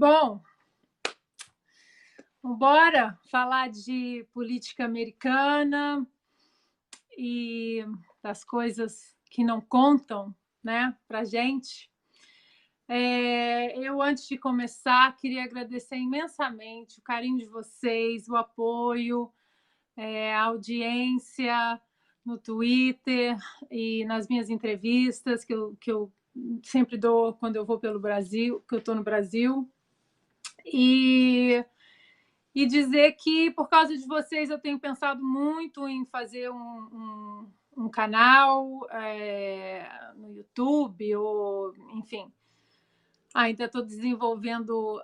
Bom, bora falar de política americana e das coisas que não contam, né, para gente. Eu, antes de começar, queria agradecer imensamente o carinho de vocês, o apoio, a audiência no Twitter e nas minhas entrevistas que eu sempre dou quando eu vou pelo Brasil, que eu estou no Brasil. E dizer que, por causa de vocês, eu tenho pensado muito em fazer um canal no YouTube, ou, enfim, ainda estou desenvolvendo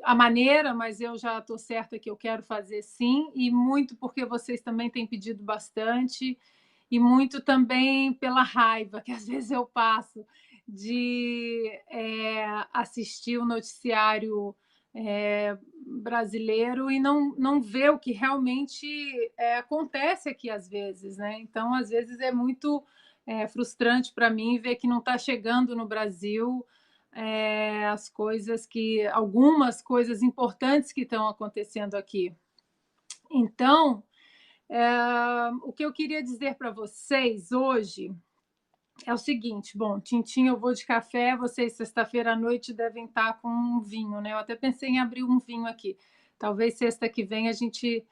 a maneira, mas eu já estou certa que eu quero fazer sim, e muito porque vocês também têm pedido bastante, e muito também pela raiva que às vezes eu passo de assistir o noticiário brasileiro e não ver o que realmente acontece aqui às vezes, né? Então, às vezes é muito frustrante para mim ver que não está chegando no Brasil algumas coisas importantes que estão acontecendo aqui. Então, o que eu queria dizer para vocês hoje é o seguinte: bom, tintim, eu vou de café, vocês sexta-feira à noite devem estar com um vinho, né? Eu até pensei em abrir um vinho aqui. Talvez sexta que vem a gente,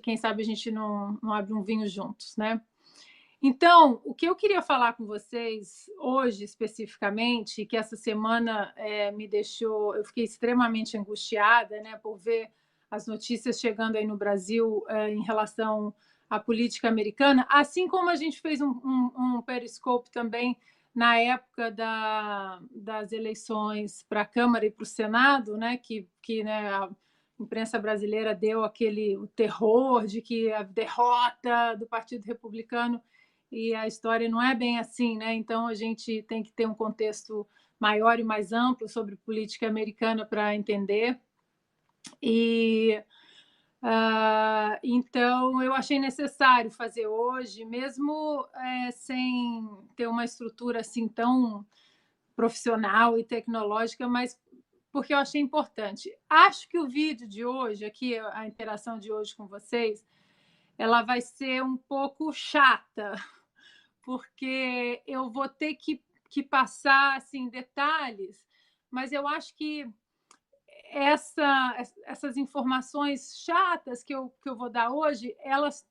quem sabe a gente não abre um vinho juntos, né? Então, o que eu queria falar com vocês hoje, especificamente, que essa semana me deixou, eu fiquei extremamente angustiada, né, por ver as notícias chegando aí no Brasil em relação à política americana, assim como a gente fez um Periscope também na época das eleições para a Câmara e para o Senado, né, que né, a imprensa brasileira deu o terror de que a derrota do Partido Republicano, e a história não é bem assim, né? Então a gente tem que ter um contexto maior e mais amplo sobre política americana para entender. Então eu achei necessário fazer hoje, mesmo sem ter uma estrutura assim tão profissional e tecnológica, mas porque eu achei importante. Acho que o vídeo de hoje, aqui, a interação de hoje com vocês, ela vai ser um pouco chata, porque eu vou ter que passar assim, detalhes, mas eu acho que essas informações chatas que eu vou dar hoje, elas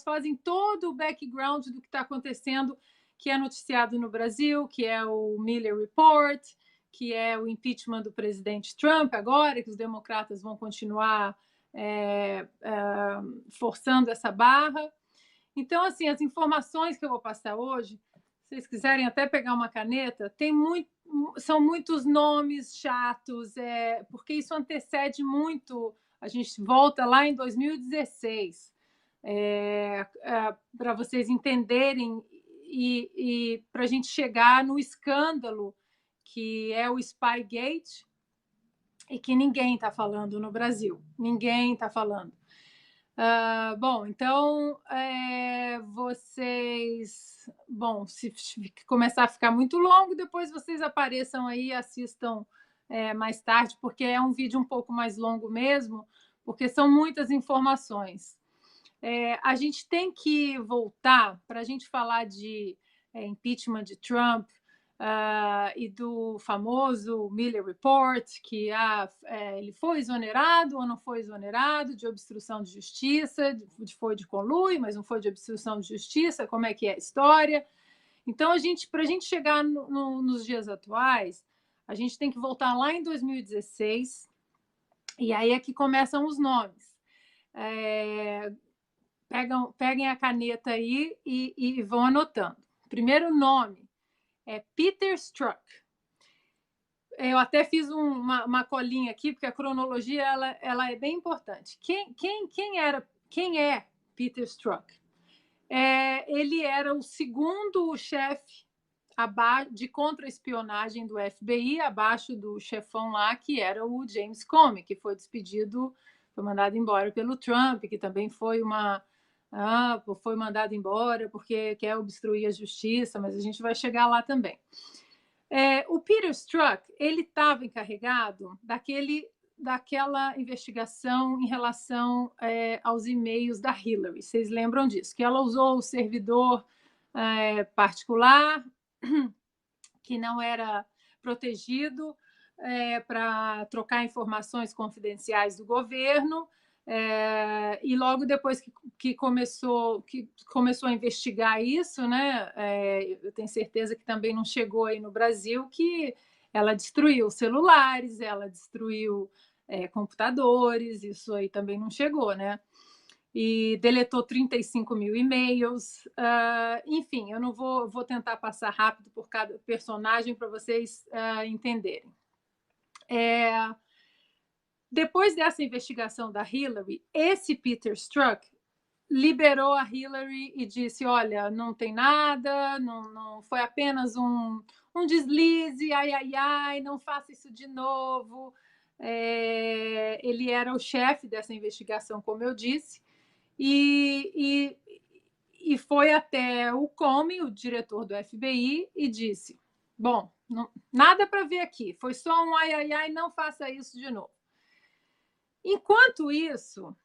fazem todo o background do que está acontecendo, que é noticiado no Brasil, que é o Mueller Report, que é o impeachment do presidente Trump agora, que os democratas vão continuar forçando essa barra. Então, assim, as informações que eu vou passar hoje, se vocês quiserem até pegar uma caneta, são muitos nomes chatos, porque isso antecede muito. A gente volta lá em 2016, para vocês entenderem e para a gente chegar no escândalo que é o Spygate e que ninguém está falando no Brasil. Ninguém está falando. Bom, então vocês, bom, se começar a ficar muito longo, depois vocês apareçam aí e assistam mais tarde, porque é um vídeo um pouco mais longo mesmo, porque são muitas informações. A gente tem que voltar para a gente falar de impeachment de Trump, e do famoso Mueller Report, que ele foi exonerado ou não foi exonerado de obstrução de justiça, foi de conluio, mas não foi de obstrução de justiça, como é que é a história. Então, para a gente chegar nos dias atuais, a gente tem que voltar lá em 2016, e aí é que começam os nomes. Peguem a caneta aí e vão anotando. O primeiro nome é Peter Strzok. Eu até fiz uma colinha aqui, porque a cronologia ela é bem importante. Quem é Peter Strzok? Ele era o segundo chefe de contra-espionagem do FBI, abaixo do chefão lá, que era o James Comey, que foi despedido, foi mandado embora pelo Trump, que também foi mandado embora porque quer obstruir a justiça, mas a gente vai chegar lá também. O Peter Strzok, ele estava encarregado daquela investigação em relação aos e-mails da Hillary. Vocês lembram disso? Que ela usou o servidor particular, que não era protegido, para trocar informações confidenciais do governo. E logo depois que começou a investigar isso, né, eu tenho certeza que também não chegou aí no Brasil, que ela destruiu celulares, ela destruiu computadores, isso aí também não chegou, né? E deletou 35 mil e-mails. Enfim, eu não vou tentar passar rápido por cada personagem para vocês entenderem. Depois dessa investigação da Hillary, esse Peter Strzok liberou a Hillary e disse: olha, não tem nada, não foi apenas um deslize, ai, não faça isso de novo. Ele era o chefe dessa investigação, como eu disse, e foi até o Comey, o diretor do FBI, e disse: bom, nada para ver aqui, foi só um ai, não faça isso de novo. Enquanto isso,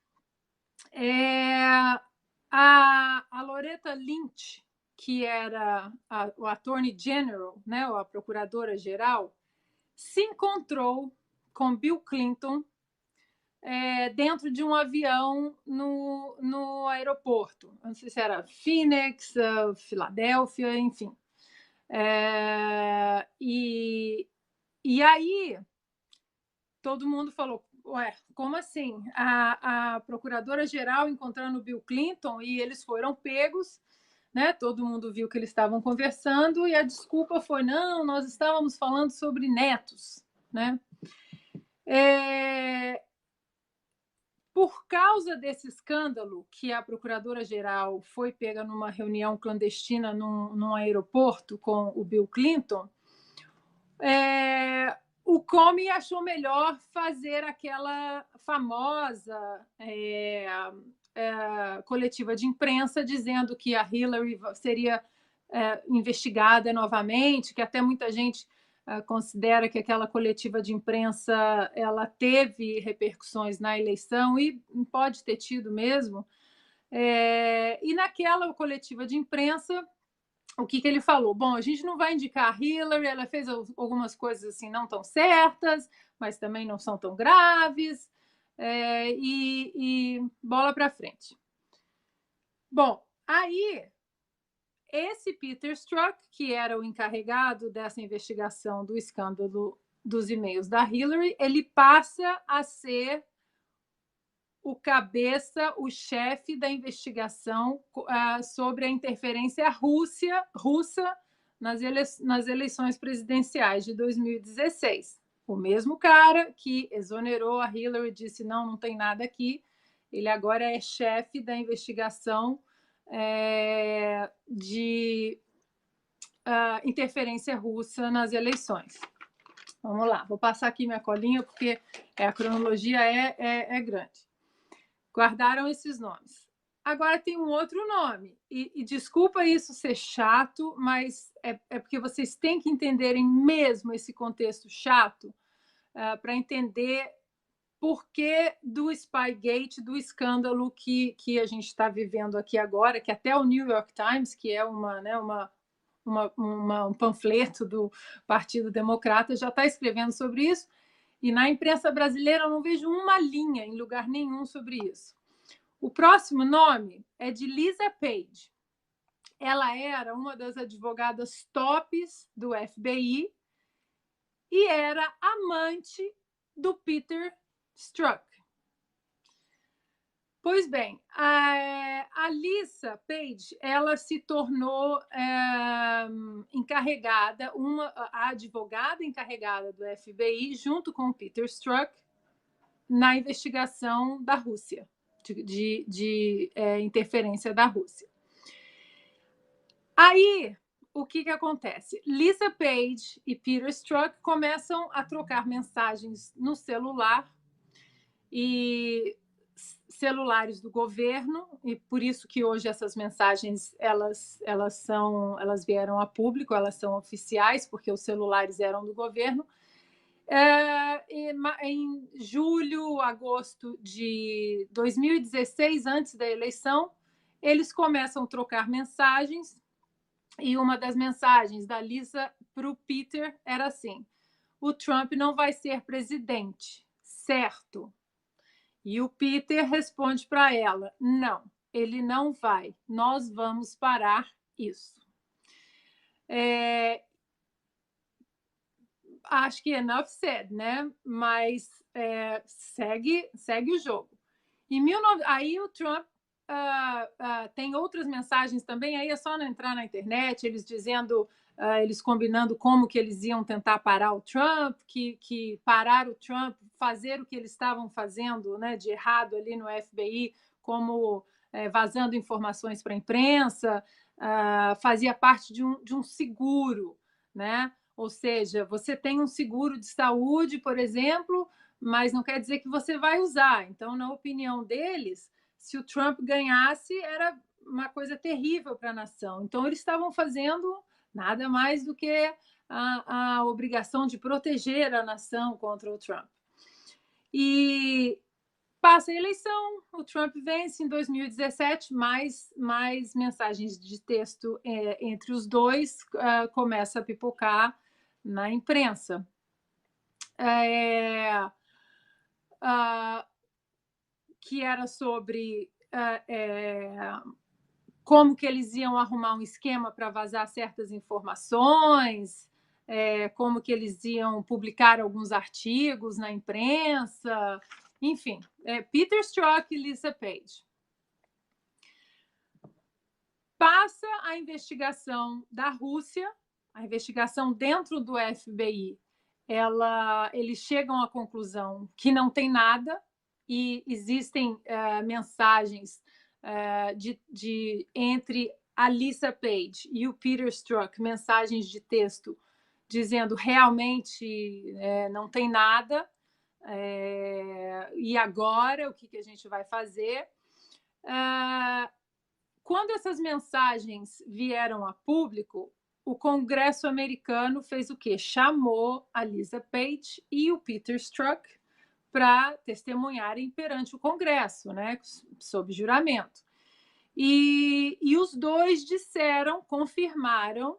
a Loretta Lynch, que era o Attorney General, né, a procuradora-geral, se encontrou com Bill Clinton dentro de um avião no aeroporto. Não sei se era Phoenix, Filadélfia, enfim. E aí todo mundo falou: ué, como assim? A procuradora-geral encontrando o Bill Clinton e eles foram pegos, né? Todo mundo viu que eles estavam conversando e a desculpa foi: não, nós estávamos falando sobre netos, né? Por causa desse escândalo, que a procuradora-geral foi pega numa reunião clandestina num aeroporto com o Bill Clinton, o Comey achou melhor fazer aquela famosa coletiva de imprensa dizendo que a Hillary seria investigada novamente, que até muita gente considera que aquela coletiva de imprensa ela teve repercussões na eleição, e pode ter tido mesmo. E naquela coletiva de imprensa, o que ele falou? Bom, a gente não vai indicar a Hillary, ela fez algumas coisas assim não tão certas, mas também não são tão graves, e bola para frente. Bom, aí esse Peter Strzok, que era o encarregado dessa investigação do escândalo dos e-mails da Hillary, ele passa a ser o cabeça, o chefe da investigação sobre a interferência russa nas eleições presidenciais de 2016. O mesmo cara que exonerou a Hillary, disse: não tem nada aqui, ele agora é chefe da investigação de interferência russa nas eleições. Vamos lá, vou passar aqui minha colinha, porque a cronologia é grande. Guardaram esses nomes. Agora tem um outro nome, e desculpa isso ser chato, mas é porque vocês têm que entenderem mesmo esse contexto chato para entender por que do Spygate, do escândalo que a gente está vivendo aqui agora, que até o New York Times, que é um panfleto do Partido Democrata, já está escrevendo sobre isso, e na imprensa brasileira eu não vejo uma linha em lugar nenhum sobre isso. O próximo nome é de Lisa Page. Ela era uma das advogadas tops do FBI e era amante do Peter Strzok. Pois bem, a Lisa Page, ela se tornou encarregada, a advogada encarregada do FBI, junto com o Peter Strzok, na investigação da Rússia, de interferência da Rússia. Aí, o que acontece? Lisa Page e Peter Strzok começam a trocar mensagens no celular, e celulares do governo, e por isso que hoje essas mensagens elas vieram a público, elas são oficiais, porque os celulares eram do governo. Em julho, agosto de 2016, antes da eleição, eles começam a trocar mensagens, e uma das mensagens da Lisa para o Peter era assim: o Trump não vai ser presidente, certo? E o Peter responde para ela: não, ele não vai, nós vamos parar isso. Acho que enough said, né? Mas segue o jogo. Aí o Trump tem outras mensagens também, aí é só não entrar na internet, eles dizendo, eles combinando como que eles iam tentar parar o Trump, que parar o Trump, fazer o que eles estavam fazendo, né, de errado ali no FBI, como vazando informações para a imprensa, fazia parte de um seguro, né? Ou seja, você tem um seguro de saúde, por exemplo, mas não quer dizer que você vai usar. Então, na opinião deles, se o Trump ganhasse, era uma coisa terrível para a nação. Então, eles estavam fazendo nada mais do que a obrigação de proteger a nação contra o Trump. E passa a eleição, o Trump vence em 2017, mais mensagens de texto entre os dois começa a pipocar na imprensa. Que era sobre como que eles iam arrumar um esquema para vazar certas informações, como que eles iam publicar alguns artigos na imprensa, enfim, Peter Strzok e Lisa Page. Passa a investigação da Rússia, a investigação dentro do FBI, eles chegam à conclusão que não tem nada, e existem mensagens entre a Lisa Page e o Peter Strzok, mensagens de texto dizendo realmente não tem nada, e agora o que a gente vai fazer? Quando essas mensagens vieram a público, o Congresso americano fez o quê? Chamou a Lisa Page e o Peter Strzok para testemunharem perante o Congresso, né, sob juramento. E os dois confirmaram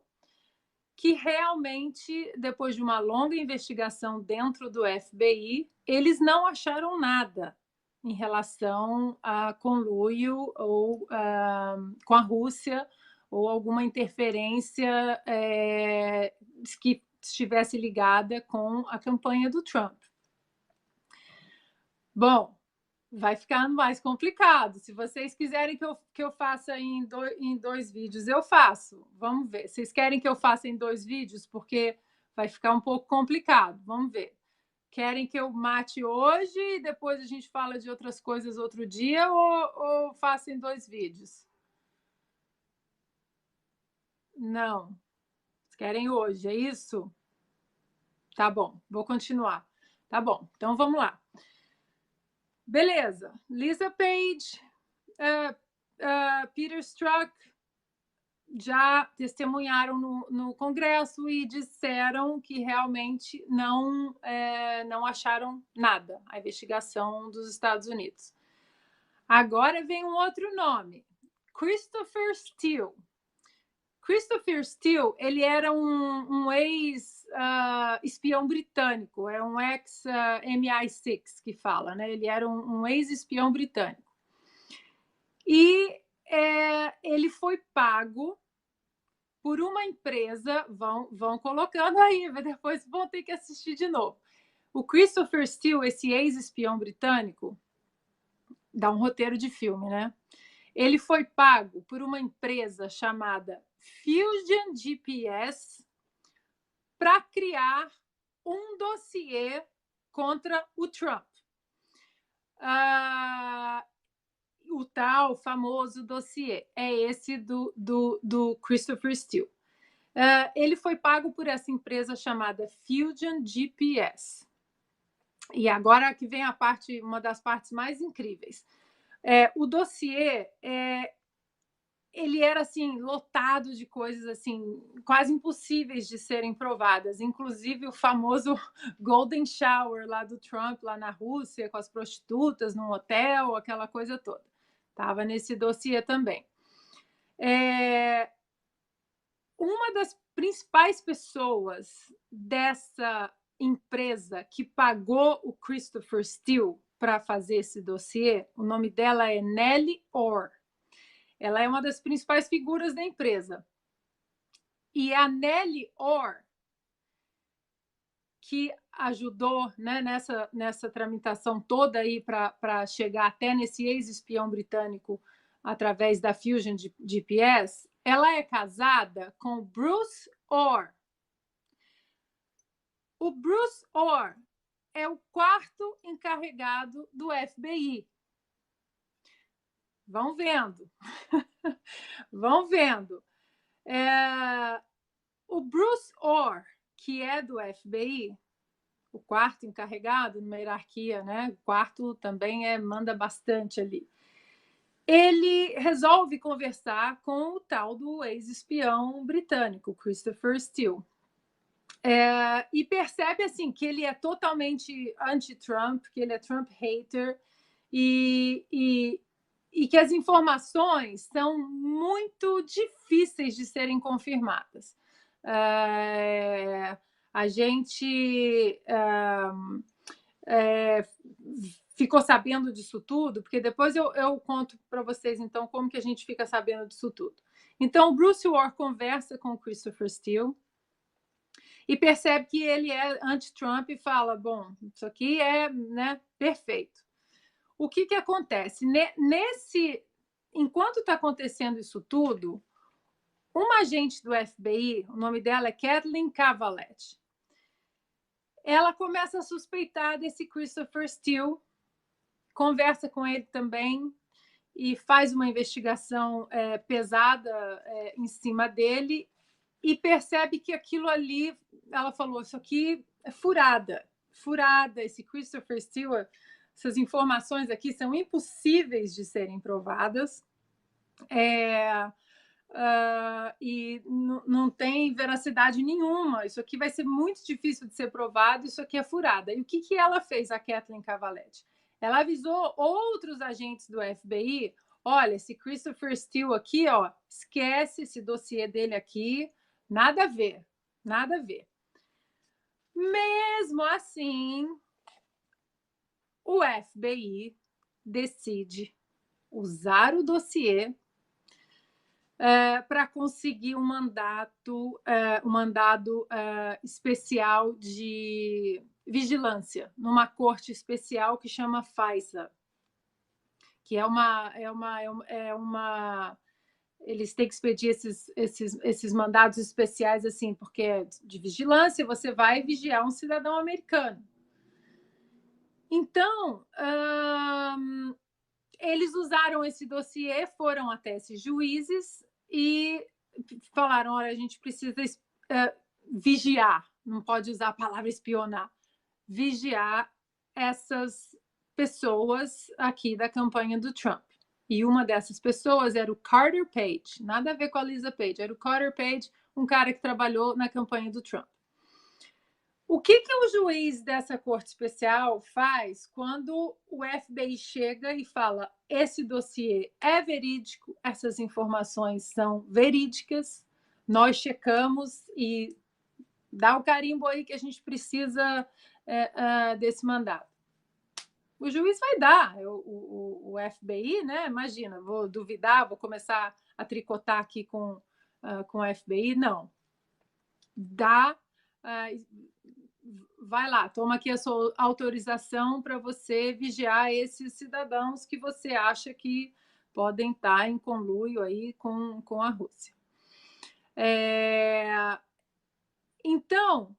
que realmente, depois de uma longa investigação dentro do FBI, eles não acharam nada em relação a conluio ou com a Rússia, ou alguma interferência que estivesse ligada com a campanha do Trump. Bom, vai ficando mais complicado. Se vocês quiserem que eu faça em dois vídeos, eu faço. Vamos ver. Vocês querem que eu faça em 2 vídeos? Porque vai ficar um pouco complicado. Vamos ver. Querem que eu mate hoje e depois a gente fala de outras coisas outro dia, ou faço em 2 vídeos? Não. Vocês querem hoje, é isso? Tá bom, vou continuar. Tá bom, então vamos lá. Beleza. Lisa Page, Peter Strzok já testemunharam no Congresso e disseram que realmente não acharam nada, a investigação dos Estados Unidos. Agora vem um outro nome, Christopher Steele. Christopher Steele, ele era um ex-espião britânico, é um ex-MI6 que fala, né? Ele era um ex-espião britânico. E ele foi pago por uma empresa, vão colocando aí, depois vão ter que assistir de novo. O Christopher Steele, esse ex-espião britânico, dá um roteiro de filme, né? Ele foi pago por uma empresa chamada Fusion GPS para criar um dossiê contra o Trump. O tal famoso dossiê é esse do Christopher Steele. Ele foi pago por essa empresa chamada Fusion GPS. E agora que vem uma das partes mais incríveis. O dossiê ele era assim lotado de coisas assim quase impossíveis de serem provadas, inclusive o famoso Golden Shower lá do Trump lá na Rússia com as prostitutas num hotel, aquela coisa toda. Estava nesse dossiê também. Uma das principais pessoas dessa empresa que pagou o Christopher Steele para fazer esse dossiê, o nome dela é Nellie Orr. Ela é uma das principais figuras da empresa. E a Nellie Orr, que ajudou, né, nessa tramitação toda aí para chegar até nesse ex-espião britânico através da Fusion GPS, ela é casada com Bruce Orr. O Bruce Orr é o quarto encarregado do FBI. Vão vendo. Vão vendo. O Bruce Orr, que é do FBI, o quarto encarregado numa hierarquia, né? O quarto também manda bastante ali. Ele resolve conversar com o tal do ex-espião britânico, Christopher Steele. E percebe assim que ele é totalmente anti-Trump, que ele é Trump hater e que as informações são muito difíceis de serem confirmadas. A gente ficou sabendo disso tudo, porque depois eu conto para vocês, então, como que a gente fica sabendo disso tudo. Então, o Bruce Orr conversa com o Christopher Steele e percebe que ele é anti-Trump e fala, bom, isso aqui né, perfeito. O que acontece? Enquanto está acontecendo isso tudo, uma agente do FBI, o nome dela é Kathleen Cavalette, ela começa a suspeitar desse Christopher Steele, conversa com ele também e faz uma investigação pesada em cima dele e percebe que aquilo ali, ela falou, isso aqui é furada, esse Christopher Steele, essas informações aqui são impossíveis de serem provadas e não tem veracidade nenhuma, isso aqui vai ser muito difícil de ser provado, isso aqui é furada. E o que ela fez, a Kathleen Cavalette? Ela avisou outros agentes do FBI, olha, esse Christopher Steele aqui, ó, esquece esse dossiê dele aqui, nada a ver, nada a ver. Mesmo assim, o FBI decide usar o dossiê para conseguir um mandado especial de vigilância numa corte especial que chama FISA, que eles têm que expedir esses mandados especiais assim, porque é de vigilância, você vai vigiar um cidadão americano. Então, eles usaram esse dossiê, foram até esses juízes e falaram, olha, a gente precisa vigiar, não pode usar a palavra espionar, vigiar essas pessoas aqui da campanha do Trump. E uma dessas pessoas era o Carter Page, nada a ver com a Lisa Page, era o Carter Page, um cara que trabalhou na campanha do Trump. O que o juiz dessa corte especial faz quando o FBI chega e fala esse dossiê é verídico, essas informações são verídicas, nós checamos e dá o carimbo aí que a gente precisa desse mandado. O juiz vai dar, o FBI, né? Imagina, vou duvidar, vou começar a tricotar aqui com o FBI, não. Dá... vai lá, toma aqui a sua autorização para você vigiar esses cidadãos que você acha que podem estar em conluio aí com a Rússia. Então,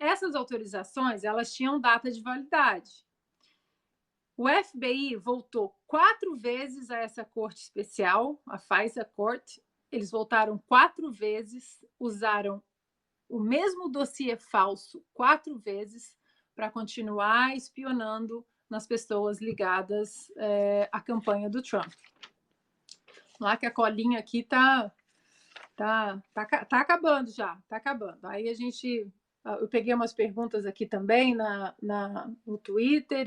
essas autorizações, elas tinham data de validade. O FBI voltou 4 vezes a essa corte especial, a FISA Court, eles voltaram 4 vezes, usaram o mesmo dossiê falso 4 vezes para continuar espionando nas pessoas ligadas à campanha do Trump. Lá que a colinha aqui tá acabando já, tá acabando. Aí eu peguei umas perguntas aqui também no Twitter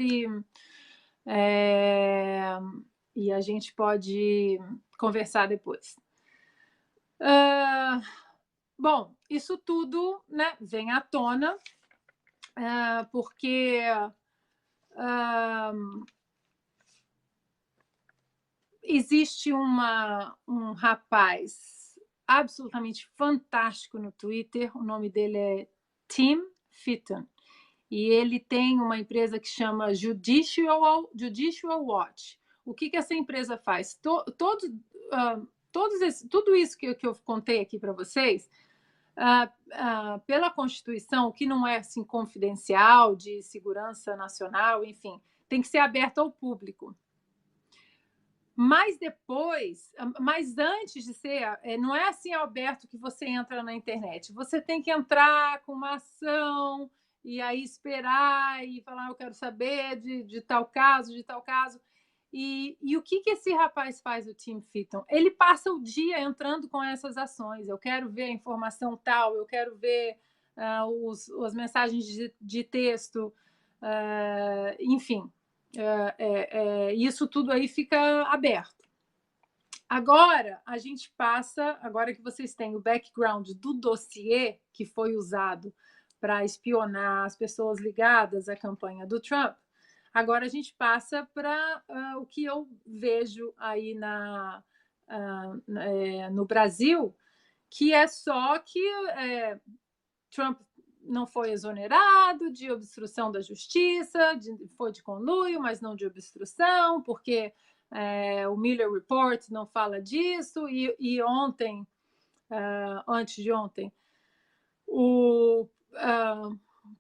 e a gente pode conversar depois. Bom, isso tudo, né, vem à tona porque existe um rapaz absolutamente fantástico no Twitter, o nome dele é Tim Fitton, e ele tem uma empresa que chama Judicial Watch. O que essa empresa faz? Tudo isso que eu contei aqui para vocês, pela Constituição, que não é assim, confidencial, de segurança nacional, enfim, tem que ser aberto ao público. Mas depois, mas antes de ser, não é assim, Alberto, que você entra na internet. Você tem que entrar com uma ação e aí esperar e falar, eu quero saber de tal caso, de tal caso. E o que esse rapaz faz, o Tim Fitton? Ele passa o dia entrando com essas ações. Eu quero ver a informação tal, eu quero ver as mensagens de texto, enfim. Isso tudo aí fica aberto. Agora, a gente passa, agora que vocês têm o background do dossiê que foi usado para espionar as pessoas ligadas à campanha do Trump, agora a gente passa para o que eu vejo aí no Brasil, que é só que Trump não foi exonerado de obstrução da justiça, foi de conluio, mas não de obstrução, porque o Mueller Report não fala disso, e ontem, antes de ontem, o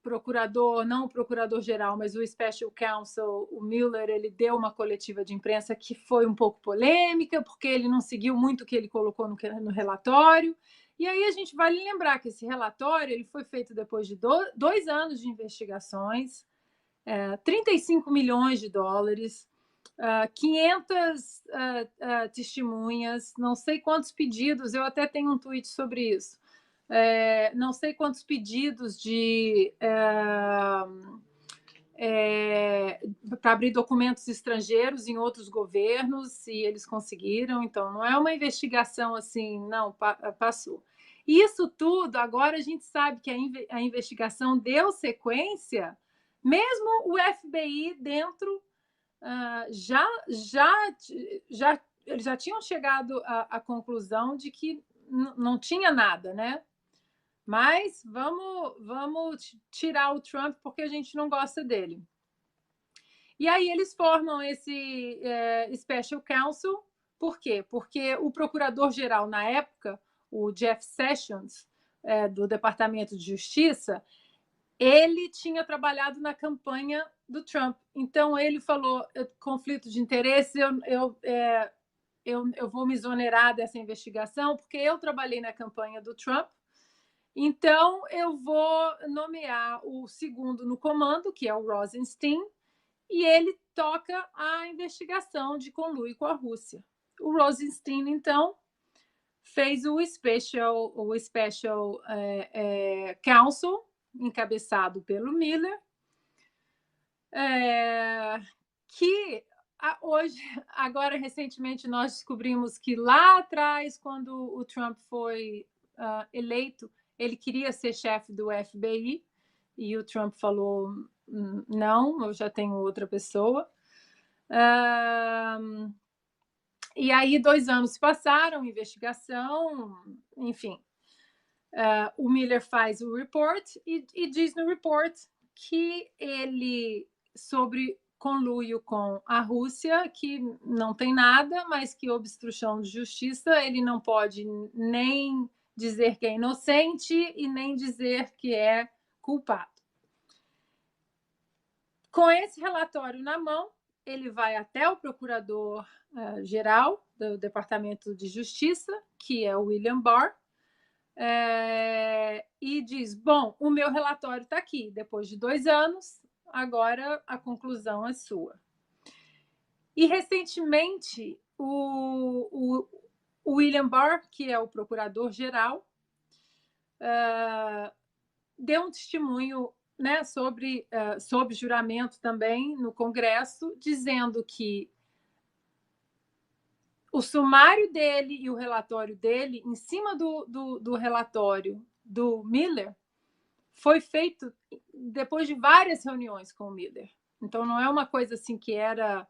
procurador, não o procurador-geral, mas o Special Counsel, o Mueller, ele deu uma coletiva de imprensa que foi um pouco polêmica, porque ele não seguiu muito o que ele colocou no relatório. E aí a gente vale lembrar que esse relatório ele foi feito depois de 2 anos de investigações, 35 milhões de dólares, 500 testemunhas, não sei quantos pedidos, eu até tenho um tweet sobre isso, não sei quantos pedidos para abrir documentos estrangeiros em outros governos, e eles conseguiram. Então, não é uma investigação assim, não, passou. Isso tudo, agora a gente sabe que a investigação deu sequência, mesmo o FBI dentro eles já tinham chegado à conclusão de que não tinha nada, né? Mas vamos tirar o Trump porque a gente não gosta dele. E aí eles formam esse Special Counsel. Por quê? Porque o procurador-geral, na época, o Jeff Sessions, do Departamento de Justiça, ele tinha trabalhado na campanha do Trump. Então, ele falou, conflito de interesse, eu vou me exonerar dessa investigação, porque eu trabalhei na campanha do Trump. Então, eu vou nomear o segundo no comando, que é o Rosenstein, e ele toca a investigação de conluio com a Rússia. O Rosenstein, então, fez o Special Counsel, encabeçado pelo Mueller, que hoje, agora recentemente, nós descobrimos que lá atrás, quando o Trump foi eleito, ele queria ser chefe do FBI, e o Trump falou, não, eu já tenho outra pessoa. E aí 2 anos se passaram, investigação, enfim. O Mueller faz o report e diz no report que ele, sobre conluio com a Rússia, que não tem nada, mas que obstrução de justiça, ele não pode nem dizer que é inocente e nem dizer que é culpado. Com esse relatório na mão, ele vai até o procurador-geral do Departamento de Justiça, que é o William Barr, e diz, bom, o meu relatório está aqui, depois de 2 anos, agora a conclusão é sua. E, recentemente, o William Barr, que é o procurador-geral, deu um testemunho, né, sob juramento também no Congresso, dizendo que o sumário dele e o relatório dele, em cima do relatório do Miller, foi feito depois de várias reuniões com o Miller. Então, não é uma coisa assim que era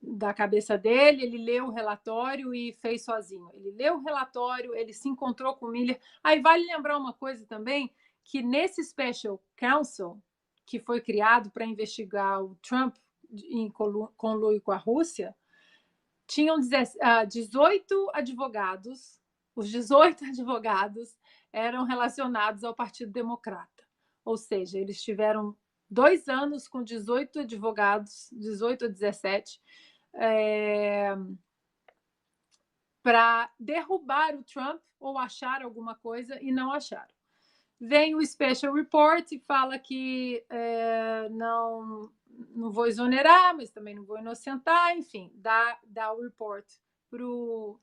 da cabeça dele, ele leu o relatório e fez sozinho. Ele leu o relatório, ele se encontrou com o Miller. Aí vale lembrar uma coisa também, que nesse Special Counsel, que foi criado para investigar o Trump em conluio com a Rússia, tinham 18 advogados. Os 18 advogados eram relacionados ao Partido Democrata. Ou seja, eles tiveram 2 anos com 18 advogados, 18 a 17, para derrubar o Trump ou achar alguma coisa, e não acharam. Vem o Special Report e fala que não vou exonerar, mas também não vou inocentar, enfim, dá o report para o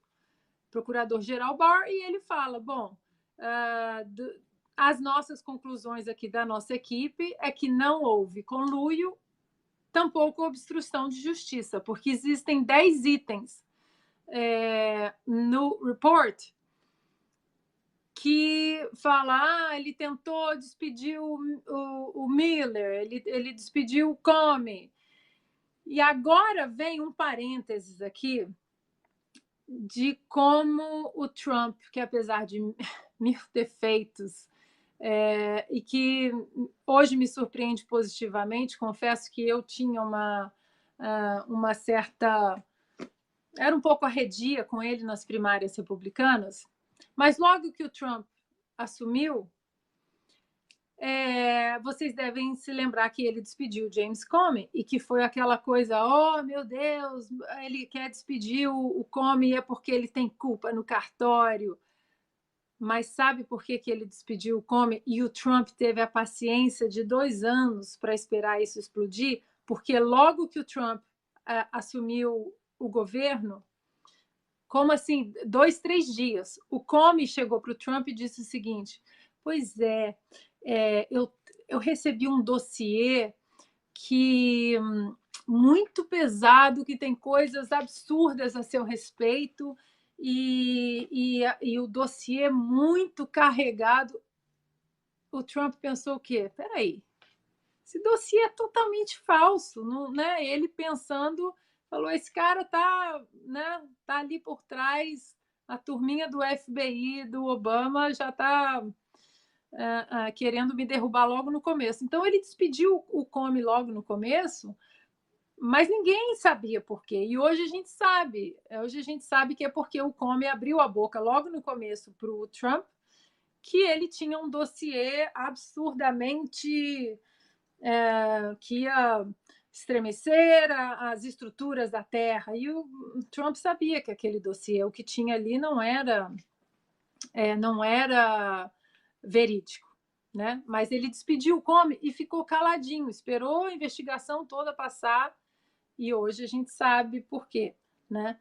procurador-geral Barr e ele fala, bom, as nossas conclusões aqui da nossa equipe é que não houve conluio, tampouco obstrução de justiça, porque existem 10 itens no report que fala, ele tentou despedir o Miller, ele despediu o Comey. E agora vem um parênteses aqui de como o Trump, que apesar de mil defeitos, e que hoje me surpreende positivamente, confesso que eu tinha uma certa... Era um pouco arredia com ele nas primárias republicanas, mas logo que o Trump assumiu, vocês devem se lembrar que ele despediu James Comey e que foi aquela coisa, oh, meu Deus, ele quer despedir o Comey é porque ele tem culpa no cartório. Mas sabe por que ele despediu o Comey e o Trump teve a paciência de 2 anos para esperar isso explodir? Porque logo que o Trump assumiu o governo, como assim, 2, 3 dias, o Comey chegou para o Trump e disse o seguinte, pois eu recebi um dossiê que muito pesado, que tem coisas absurdas a seu respeito e o dossiê muito carregado. O Trump pensou o quê? Peraí, esse dossiê é totalmente falso, não, né? Ele pensando, falou, esse cara tá ali por trás, a turminha do FBI, do Obama, já está querendo me derrubar logo no começo. Então, ele despediu o Comey logo no começo, mas ninguém sabia por quê. E hoje a gente sabe. Hoje a gente sabe que é porque o Comey abriu a boca logo no começo para o Trump que ele tinha um dossiê absurdamente que ia estremecer as estruturas da Terra. E o Trump sabia que aquele dossiê, o que tinha ali não era verídico. Né? Mas ele despediu o Comey e ficou caladinho, esperou a investigação toda passar e hoje a gente sabe por quê. Né?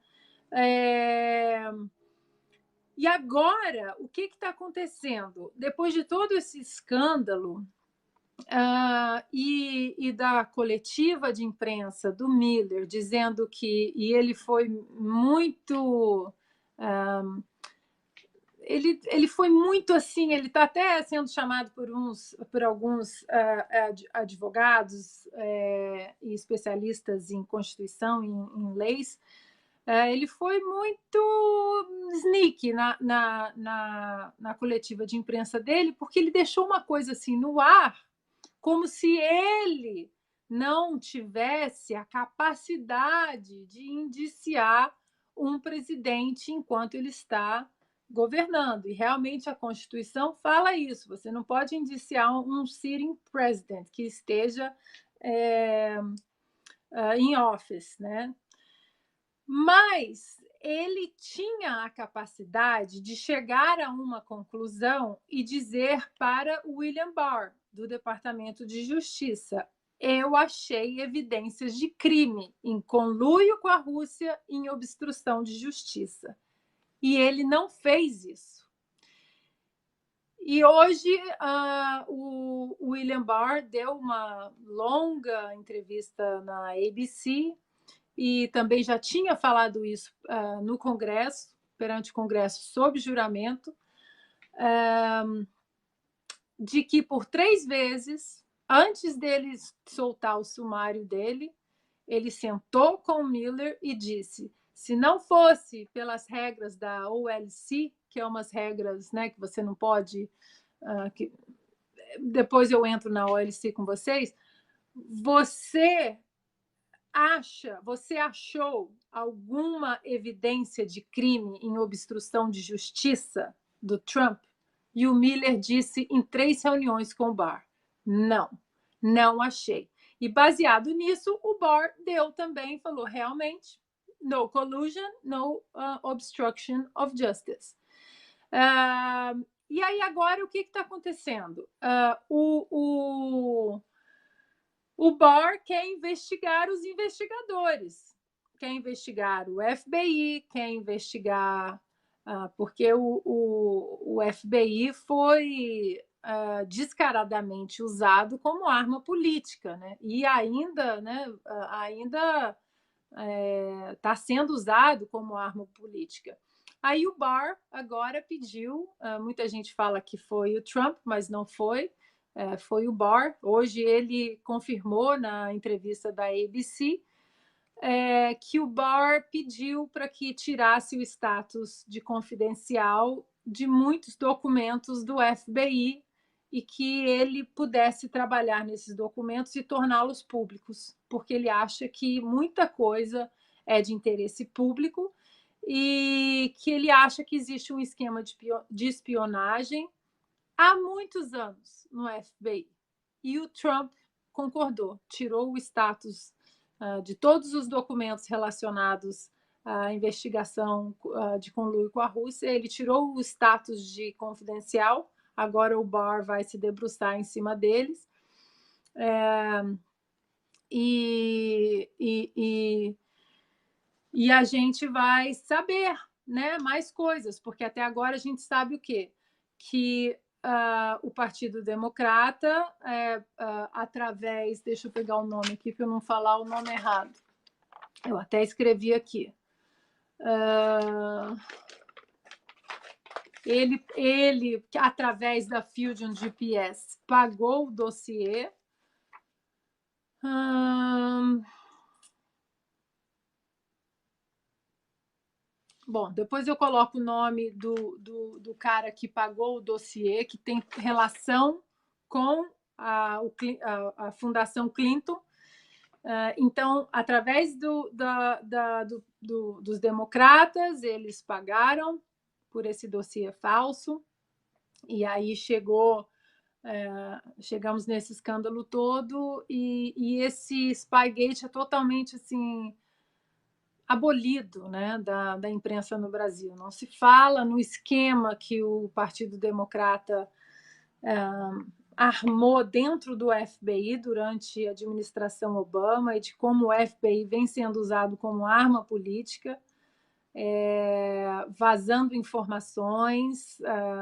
E agora, o que está acontecendo? Depois de todo esse escândalo e da coletiva de imprensa do Miller, dizendo que ele foi muito... Ele foi muito assim, ele está até sendo chamado por alguns advogados e especialistas em Constituição, em leis, ele foi muito sneaky na coletiva de imprensa dele, porque ele deixou uma coisa assim no ar, como se ele não tivesse a capacidade de indiciar um presidente enquanto ele está governando. E realmente a Constituição fala isso. Você não pode indiciar um sitting president que esteja em office, né? Mas ele tinha a capacidade de chegar a uma conclusão e dizer para William Barr, do Departamento de Justiça: eu achei evidências de crime em conluio com a Rússia em obstrução de justiça. E ele não fez isso. E hoje o William Barr deu uma longa entrevista na ABC e também já tinha falado isso no Congresso, perante o Congresso, sob juramento, de que por 3 vezes, antes dele soltar o sumário dele, ele sentou com o Miller e disse: se não fosse pelas regras da OLC, que é umas regras, né, que você não pode... depois eu entro na OLC com vocês. Você achou alguma evidência de crime em obstrução de justiça do Trump? E o Miller disse em 3 reuniões com o Barr: não achei. E baseado nisso, o Barr deu também, falou: realmente, no collusion, no obstruction of justice. E aí agora o que está acontecendo? O Barr quer investigar os investigadores, quer investigar o FBI, quer investigar... porque o FBI foi descaradamente usado como arma política, né? E ainda está sendo usado como arma política. Aí o Barr agora pediu, muita gente fala que foi o Trump, mas não foi, foi o Barr. Hoje ele confirmou na entrevista da ABC que o Barr pediu para que tirasse o status de confidencial de muitos documentos do FBI e que ele pudesse trabalhar nesses documentos e torná-los públicos, porque ele acha que muita coisa é de interesse público e que ele acha que existe um esquema de espionagem há muitos anos no FBI. E o Trump concordou, tirou o status de todos os documentos relacionados à investigação de conluio com a Rússia. Ele tirou o status de confidencial. Agora o Barr vai se debruçar em cima deles. E a gente vai saber, né, mais coisas, porque até agora a gente sabe o quê? Que o Partido Democrata, através... Deixa eu pegar o nome aqui para eu não falar o nome errado. Eu até escrevi aqui. Ele, através da Fusion GPS, pagou o dossiê. Bom, depois eu coloco o nome do cara que pagou o dossiê, que tem relação com a Fundação Clinton. Então, através dos democratas, eles pagaram por esse dossiê falso, e aí chegamos nesse escândalo todo, e esse Spygate é totalmente assim abolido, né, da imprensa no Brasil. Não se fala no esquema que o Partido Democrata armou dentro do FBI durante a administração Obama e de como o FBI vem sendo usado como arma política, vazando informações,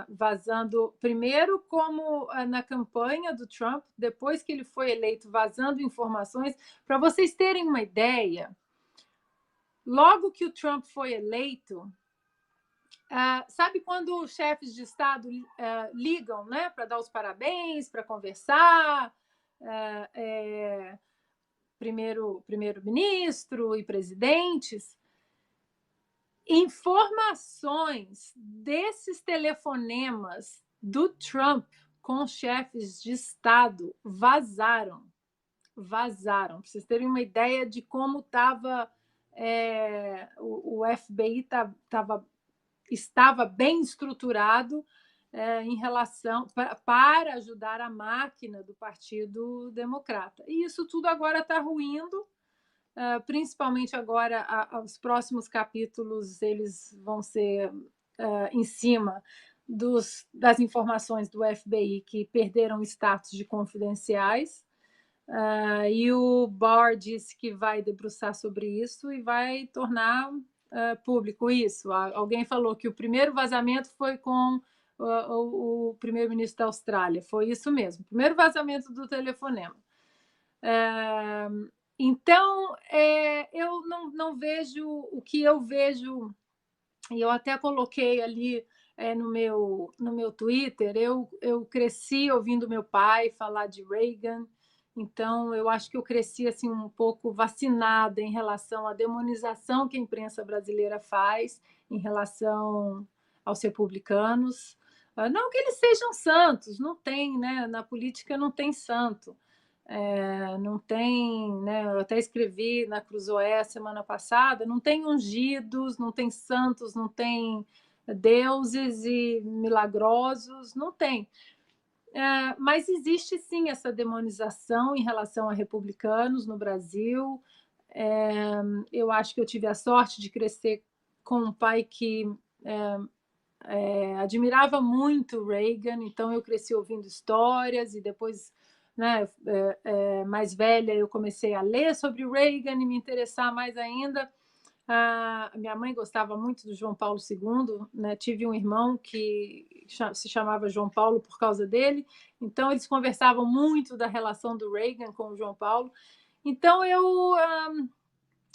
vazando primeiro como na campanha do Trump, depois que ele foi eleito, vazando informações. Para vocês terem uma ideia, logo que o Trump foi eleito, sabe quando os chefes de Estado ligam, né, para dar os parabéns, para conversar, primeiro-ministro e presidentes? Informações desses telefonemas do Trump com chefes de Estado vazaram. Para vocês terem uma ideia de como o FBI estava bem estruturado em relação para ajudar a máquina do Partido Democrata. E isso tudo agora está ruindo, principalmente agora os próximos capítulos eles vão ser em cima das informações do FBI que perderam status de confidenciais. E o Barr disse que vai debruçar sobre isso e vai tornar público isso. Alguém falou que o primeiro vazamento foi com o primeiro-ministro da Austrália. Foi isso mesmo, o primeiro vazamento do telefonema. Então, eu não vejo o que eu vejo, e eu até coloquei ali no meu Twitter, eu cresci ouvindo meu pai falar de Reagan, então eu acho que eu cresci assim, um pouco vacinada em relação à demonização que a imprensa brasileira faz em relação aos republicanos. Não que eles sejam santos, não tem, né? Na política não tem santo. Não tem, né? Eu até escrevi na Cruzoé semana passada, não tem ungidos, não tem santos, não tem deuses e milagrosos, não tem. Mas existe sim essa demonização em relação a republicanos no Brasil. Eu acho que eu tive a sorte de crescer com um pai que admirava muito Reagan, então eu cresci ouvindo histórias e depois, né, mais velha, eu comecei a ler sobre Reagan e me interessar mais ainda. Minha mãe gostava muito do João Paulo II, né? Tive um irmão que se chamava João Paulo por causa dele, então eles conversavam muito da relação do Reagan com o João Paulo. Então eu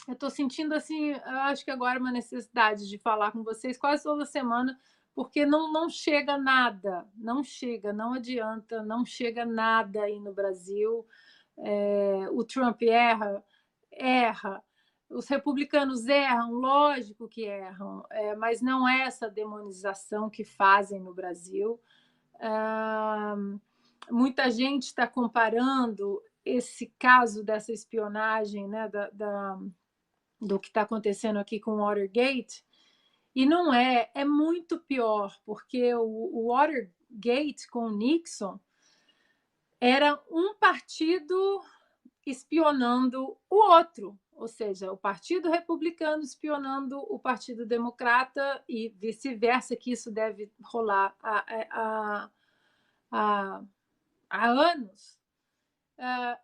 estou sentindo assim, eu acho que agora uma necessidade de falar com vocês quase toda semana, porque não chega nada, não chega, não adianta, não chega nada aí no Brasil. O Trump erra, os republicanos erram, lógico que erram, mas não é essa demonização que fazem no Brasil. Muita gente está comparando esse caso dessa espionagem, né, do que está acontecendo aqui com o Watergate, e não é muito pior, porque o Watergate com o Nixon era um partido espionando o outro, ou seja, o Partido Republicano espionando o Partido Democrata e vice-versa, que isso deve rolar há anos.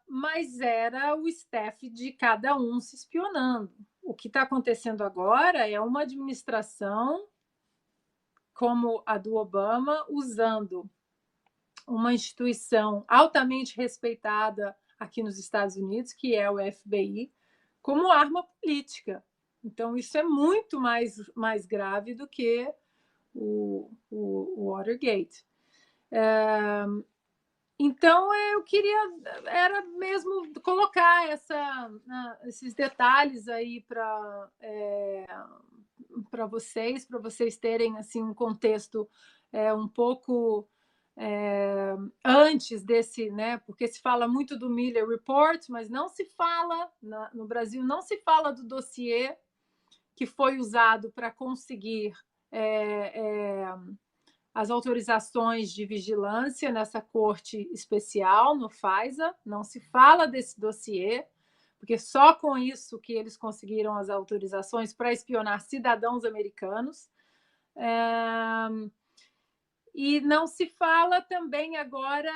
Mas era o staff de cada um se espionando. O que está acontecendo agora é uma administração como a do Obama, usando uma instituição altamente respeitada aqui nos Estados Unidos, que é o FBI, como arma política. Então, isso é muito mais grave do que o Watergate. Então, eu queria era mesmo colocar esses detalhes aí para vocês terem assim um contexto um pouco antes desse, né? Porque se fala muito do Mueller Report, mas não se fala no Brasil, não se fala do dossiê que foi usado para conseguir as autorizações de vigilância nessa corte especial no FISA. Não se fala desse dossiê, porque só com isso que eles conseguiram as autorizações para espionar cidadãos americanos. E não se fala também agora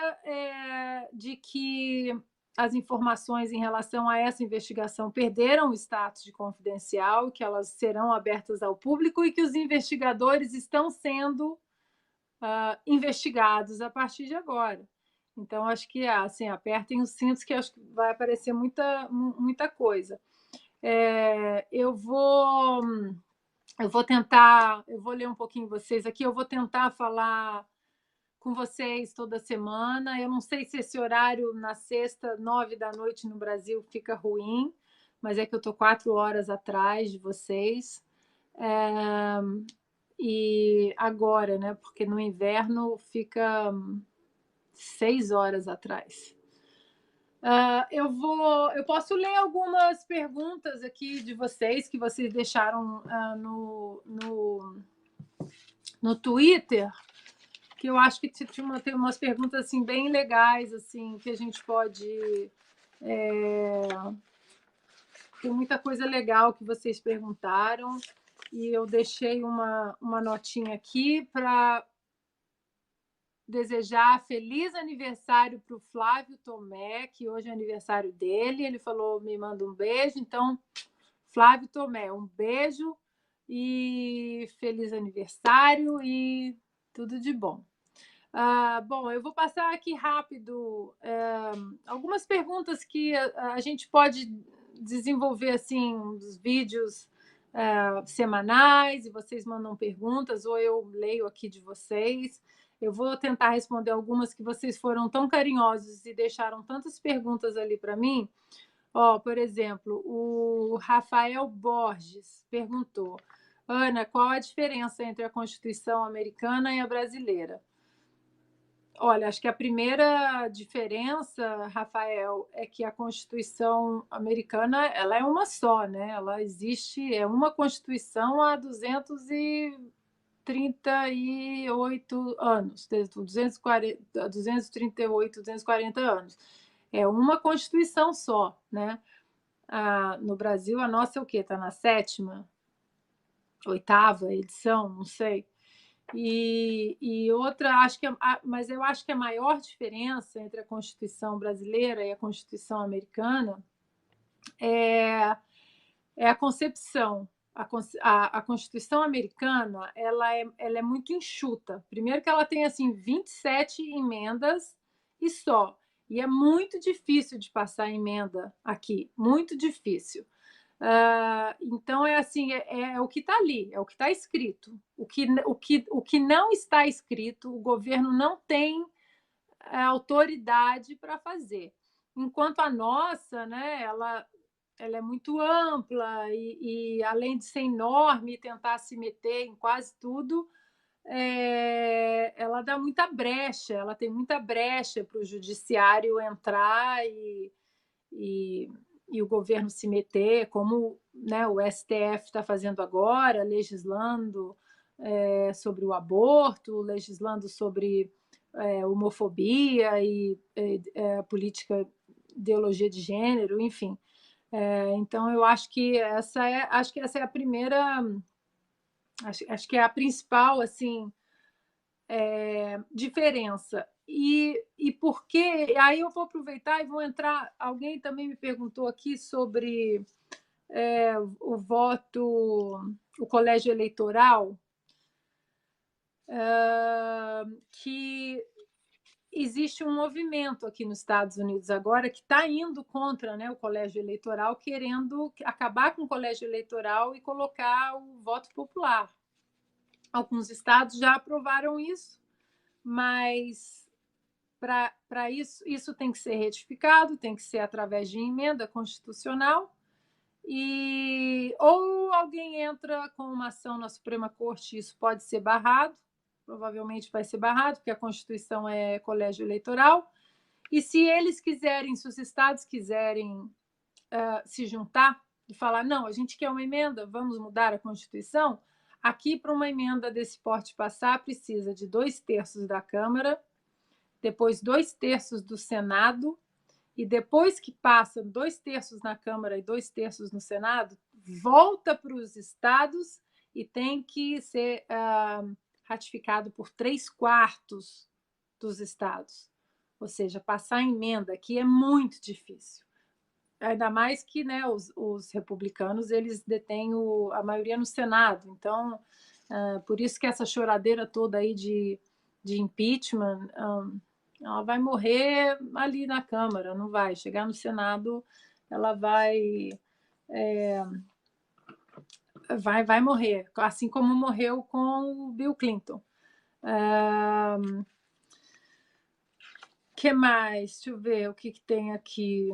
de que as informações em relação a essa investigação perderam o status de confidencial, que elas serão abertas ao público e que os investigadores estão sendo investigados a partir de agora. Então, acho que assim, apertem os cintos, que acho que vai aparecer muita coisa. Eu vou tentar, eu vou ler um pouquinho vocês aqui, eu vou tentar falar com vocês toda semana. Eu não sei se esse horário na sexta, 9 da noite no Brasil, fica ruim, mas é que eu estou 4 horas atrás de vocês. E agora, né? Porque no inverno fica 6 horas atrás. Eu posso ler algumas perguntas aqui de vocês que vocês deixaram no Twitter, que eu acho que tem umas perguntas assim bem legais, assim, que a gente pode tem muita coisa legal que vocês perguntaram, e eu deixei uma notinha aqui para desejar feliz aniversário para o Flávio Tomé, que hoje é aniversário dele. Ele falou, me manda um beijo. Então, Flávio Tomé, um beijo e feliz aniversário e tudo de bom. Bom, eu vou passar aqui rápido algumas perguntas que a gente pode desenvolver assim, uns vídeos semanais, e vocês mandam perguntas, ou eu leio aqui de vocês. Eu vou tentar responder algumas que vocês foram tão carinhosos e deixaram tantas perguntas ali para mim. Por exemplo, o Rafael Borges perguntou: Ana, qual a diferença entre a Constituição americana e a brasileira? Olha, acho que a primeira diferença, Rafael, é que a Constituição americana ela é uma só, né? Ela existe, é uma Constituição há 238 anos, 238, 240 anos. É uma Constituição só, né? No Brasil, a nossa é o quê? Está na 7ª, 8ª edição, não sei. E outra, mas eu acho que a maior diferença entre a Constituição brasileira e a Constituição americana é a concepção. A Constituição americana ela é muito enxuta. Primeiro que ela tem assim 27 emendas e só. E é muito difícil de passar emenda aqui, muito difícil. Então, é assim, é o que está ali, é o que está escrito. O que não está escrito, o governo não tem autoridade para fazer. Enquanto a nossa, né, ela é muito ampla e, além de ser enorme e tentar se meter em quase tudo, ela dá muita brecha, ela tem muita brecha para o judiciário entrar e o governo se meter, como, né, o STF está fazendo agora, legislando sobre o aborto, legislando sobre homofobia e política, ideologia de gênero, enfim. Então, eu acho que essa é a primeira, acho que é a principal assim, diferença. E por quê? Aí eu vou aproveitar e vou entrar. Alguém também me perguntou aqui sobre o voto, o colégio eleitoral, que existe um movimento aqui nos Estados Unidos agora que está indo contra, né, o colégio eleitoral, querendo acabar com o colégio eleitoral e colocar o voto popular. Alguns estados já aprovaram isso, mas para isso tem que ser retificado, tem que ser através de emenda constitucional, ou alguém entra com uma ação na Suprema Corte, isso pode ser barrado, provavelmente vai ser barrado, porque a Constituição é colégio eleitoral, e se eles quiserem, se os estados quiserem se juntar e falar, não, a gente quer uma emenda, vamos mudar a Constituição, aqui para uma emenda desse porte passar, precisa de 2/3 da Câmara, depois 2/3 do Senado, e depois que passa 2/3 na Câmara e 2/3 no Senado, volta para os estados e tem que ser ratificado por 3/4 dos estados. Ou seja, passar emenda aqui é muito difícil. Ainda mais que, né, os republicanos eles detêm a maioria no Senado. Então, por isso que essa choradeira toda aí de impeachment, ela vai morrer ali na Câmara, não vai. Chegar no Senado, ela vai morrer, assim como morreu com o Bill Clinton. Que mais? Deixa eu ver o que tem aqui.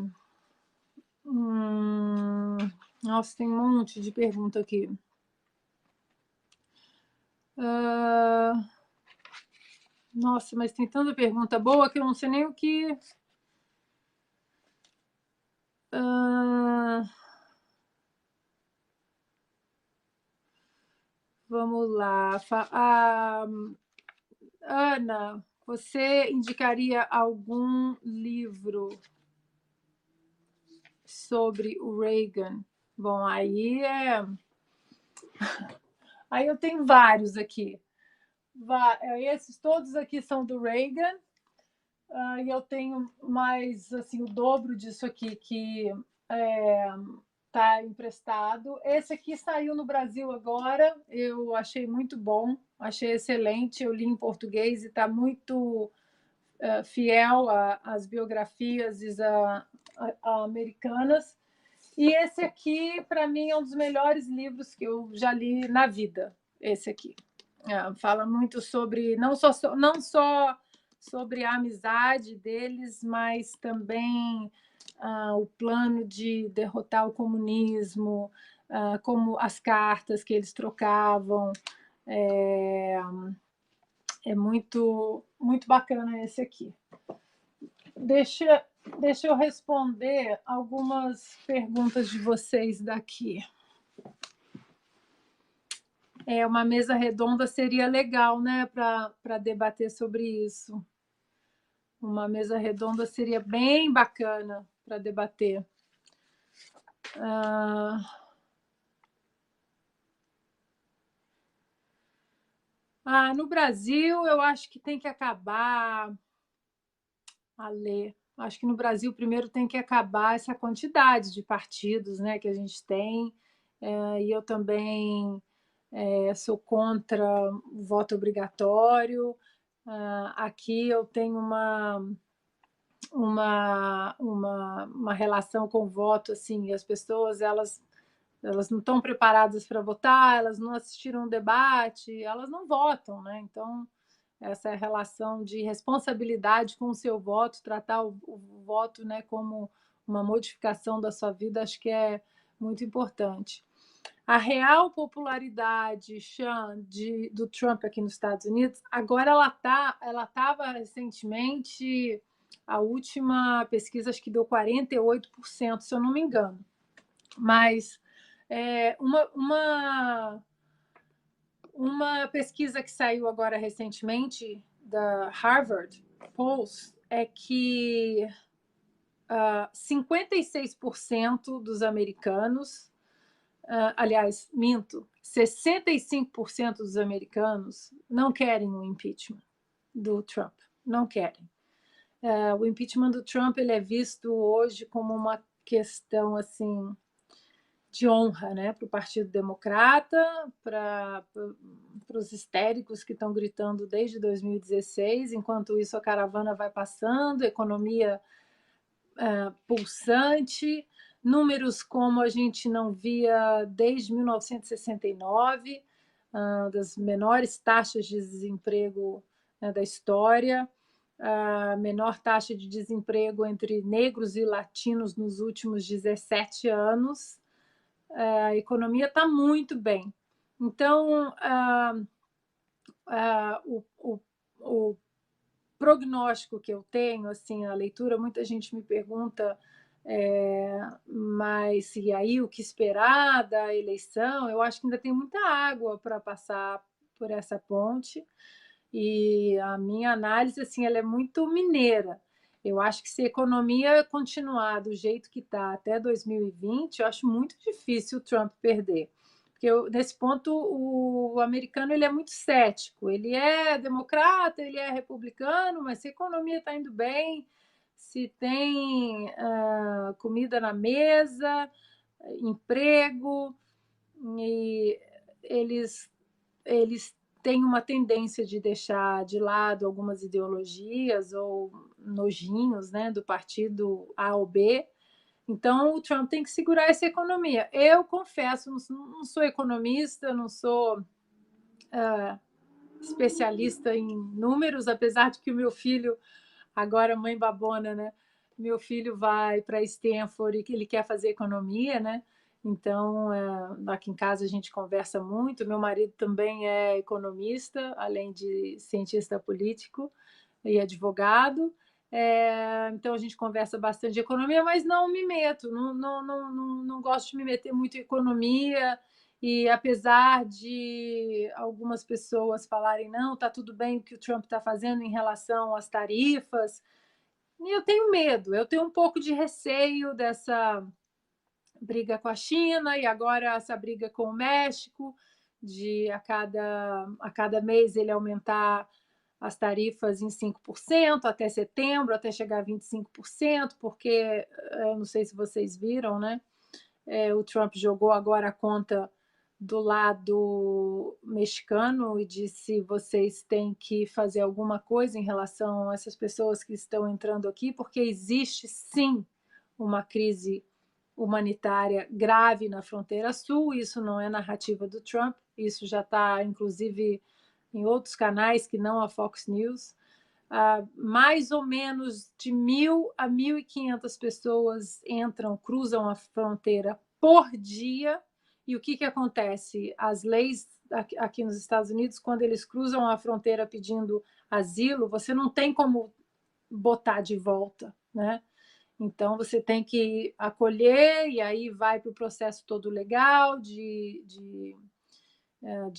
Nossa, tem um monte de pergunta aqui. Nossa, mas tem tanta pergunta boa que eu não sei nem o que. Vamos lá. Ana, você indicaria algum livro sobre o Reagan? Bom, aí eu tenho vários aqui. esses todos aqui são do Reagan, e eu tenho mais assim o dobro disso aqui que está emprestado. Esse aqui saiu no Brasil agora, eu achei muito bom, achei excelente, eu li em português e está muito fiel às biografias americanas. E esse aqui, para mim, é um dos melhores livros que eu já li na vida. Esse aqui. Fala muito sobre, não só sobre a amizade deles, mas também o plano de derrotar o comunismo, como as cartas que eles trocavam. É muito, muito bacana esse aqui. Deixa eu responder algumas perguntas de vocês daqui. Uma mesa redonda seria legal, né, para debater sobre isso. Uma mesa redonda seria bem bacana para debater. No Brasil, eu acho que tem que acabar a ler. Acho que no Brasil, primeiro, tem que acabar essa quantidade de partidos, né, que a gente tem. E eu também sou contra o voto obrigatório. Aqui eu tenho uma relação com o voto, assim, as pessoas elas não estão preparadas para votar, elas não assistiram um debate, elas não votam, né? Então, essa é a relação de responsabilidade com o seu voto, tratar o voto, né, como uma modificação da sua vida, acho que é muito importante. A real popularidade, Sean, do Trump aqui nos Estados Unidos, agora ela estava recentemente, a última pesquisa acho que deu 48%, se eu não me engano. Mas uma pesquisa que saiu agora recentemente da Harvard Post é que 56% dos americanos, aliás, minto, 65% dos americanos não querem o impeachment do Trump, não querem. O impeachment do Trump ele é visto hoje como uma questão assim de honra, né, para o Partido Democrata, para os histéricos que estão gritando desde 2016. Enquanto isso, a caravana vai passando, a economia pulsante, números como a gente não via desde 1969, das menores taxas de desemprego, né, da história, a menor taxa de desemprego entre negros e latinos nos últimos 17 anos. A economia está muito bem. Então, o prognóstico que eu tenho, assim, a leitura, muita gente me pergunta, mas e aí o que esperar da eleição? Eu acho que ainda tem muita água para passar por essa ponte, e a minha análise, assim, ela é muito mineira. Eu acho que se a economia continuar do jeito que está até 2020, eu acho muito difícil o Trump perder. Porque nesse ponto o americano ele é muito cético. Ele é democrata, ele é republicano, mas se a economia está indo bem, se tem comida na mesa, emprego, e eles têm uma tendência de deixar de lado algumas ideologias ou nojinhos, né, do partido A ou B. Então, o Trump tem que segurar essa economia. Eu confesso, não sou economista, não sou especialista em números, apesar de que o meu filho, agora mãe babona, né? Meu filho vai para Stanford e ele quer fazer economia, né? Então, aqui em casa a gente conversa muito. Meu marido também é economista, além de cientista político e advogado. Então, a gente conversa bastante de economia, mas não me meto, não gosto de me meter muito em economia. E apesar de algumas pessoas falarem, não, está tudo bem o que o Trump está fazendo em relação às tarifas, eu tenho medo, eu tenho um pouco de receio dessa briga com a China e agora essa briga com o México, de a cada mês ele aumentar as tarifas em 5% até setembro, até chegar a 25%, porque eu não sei se vocês viram, né? O Trump jogou agora a conta do lado mexicano e disse: vocês têm que fazer alguma coisa em relação a essas pessoas que estão entrando aqui, porque existe sim uma crise humanitária grave na fronteira sul. Isso não é narrativa do Trump, isso já está, inclusive, em outros canais que não a Fox News. Mais ou menos de 1.000 a 1.500 pessoas cruzam a fronteira por dia. E o que acontece? As leis aqui nos Estados Unidos, quando eles cruzam a fronteira pedindo asilo, você não tem como botar de volta, né? Então, você tem que acolher, e aí vai para o processo todo legal de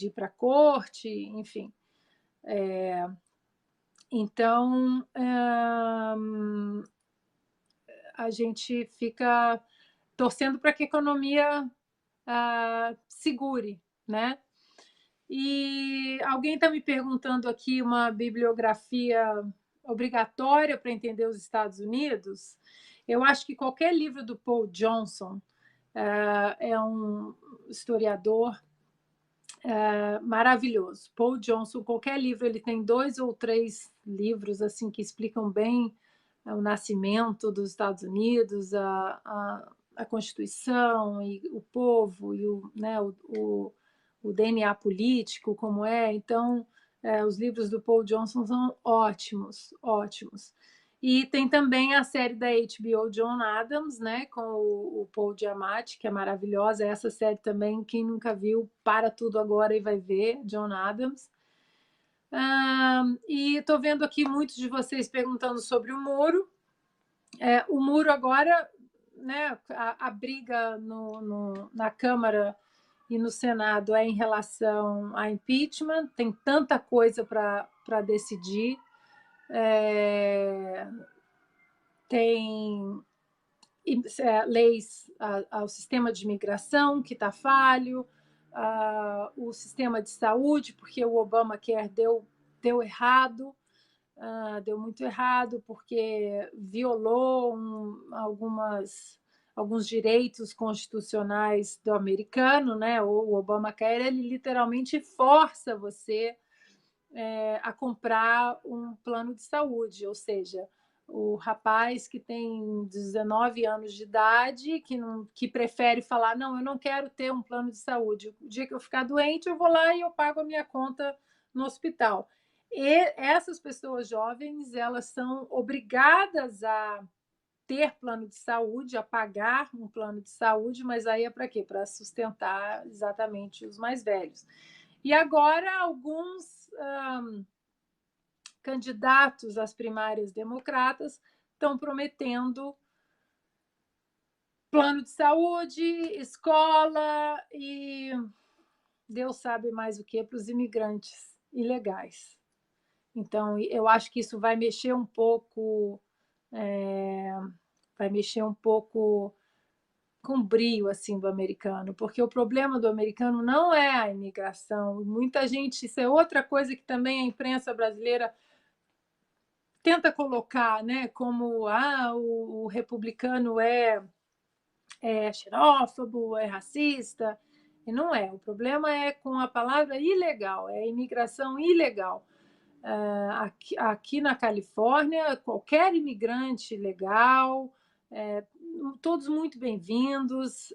ir para a corte, enfim. Então, a gente fica torcendo para que a economia segure, né? E alguém está me perguntando aqui uma bibliografia obrigatória para entender os Estados Unidos. Eu acho que qualquer livro do Paul Johnson é um historiador maravilhoso. Paul Johnson, qualquer livro, ele tem 2 ou 3 livros assim que explicam bem o nascimento dos Estados Unidos, a Constituição e o povo e o DNA político, como é. Então, os livros do Paul Johnson são ótimos, ótimos. E tem também a série da HBO John Adams, né, com o Paul Giamatti, que é maravilhosa. Essa série também, quem nunca viu, para tudo agora e vai ver, John Adams. E estou vendo aqui muitos de vocês perguntando sobre o muro. O muro agora, né, a briga na Câmara e no Senado é em relação a impeachment. Tem tanta coisa para decidir. Tem leis ao sistema de imigração que está falho, o sistema de saúde, porque o Obamacare deu errado, deu muito errado, porque violou alguns direitos constitucionais do americano, né? O Obamacare, ele literalmente força você a comprar um plano de saúde, ou seja, o rapaz que tem 19 anos de idade, que prefere falar: não, eu não quero ter um plano de saúde, o dia que eu ficar doente eu vou lá e eu pago a minha conta no hospital. E essas pessoas jovens, elas são obrigadas a ter plano de saúde, a pagar um plano de saúde, mas aí é para quê? Para sustentar exatamente os mais velhos. E agora alguns candidatos às primárias democratas estão prometendo plano de saúde, escola e Deus sabe mais o que para os imigrantes ilegais. Então, eu acho que isso vai mexer um pouco, com o brio assim do americano, porque o problema do americano não é a imigração. Muita gente, isso é outra coisa que também a imprensa brasileira tenta colocar, né, como o republicano é xenófobo, é racista, e não é. O problema é com a palavra ilegal, é a imigração ilegal. Aqui na Califórnia, qualquer imigrante legal, todos muito bem-vindos.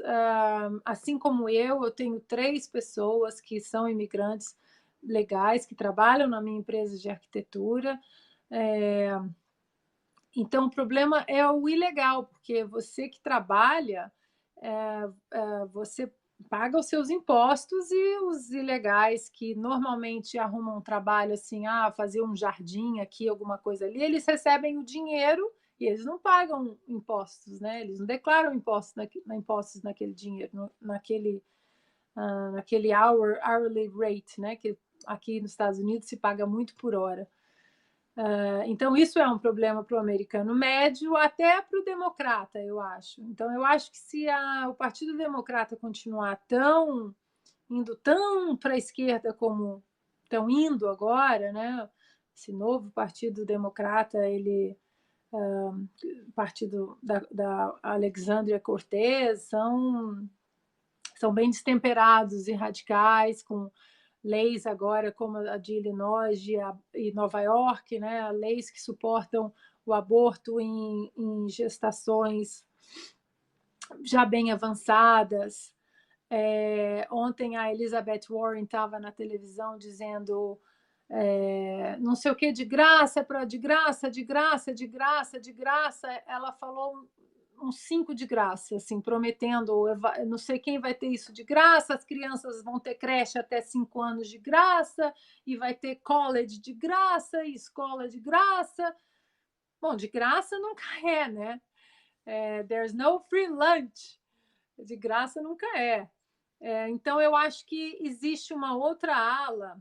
Assim como eu tenho 3 pessoas que são imigrantes legais, que trabalham na minha empresa de arquitetura. Então, o problema é o ilegal, porque você que trabalha, você paga os seus impostos, e os ilegais que normalmente arrumam um trabalho assim, fazer um jardim aqui, alguma coisa ali, eles recebem o dinheiro e eles não pagam impostos, né? Eles não declaram impostos naquele dinheiro, naquele hourly rate, né? Que aqui nos Estados Unidos se paga muito por hora. Então, isso é um problema para o americano médio, até para o democrata, eu acho. Então, eu acho que se o Partido Democrata continuar tão indo tão para a esquerda como estão indo agora, né? Esse novo Partido Democrata, ele partido da Alexandria Cortez, são bem destemperados e radicais, com leis agora como a de Illinois e Nova York, né? Leis que suportam o aborto em gestações já bem avançadas. Ontem a Elizabeth Warren estava na televisão dizendo não sei o que, de graça, de graça, de graça, de graça, de graça. Ela falou uns 5 de graça, assim, prometendo, não sei quem vai ter isso de graça, as crianças vão ter creche até 5 anos de graça, e vai ter college de graça, e escola de graça. Bom, de graça nunca é, né? There's no free lunch. De graça nunca é. Então, eu acho que existe uma outra ala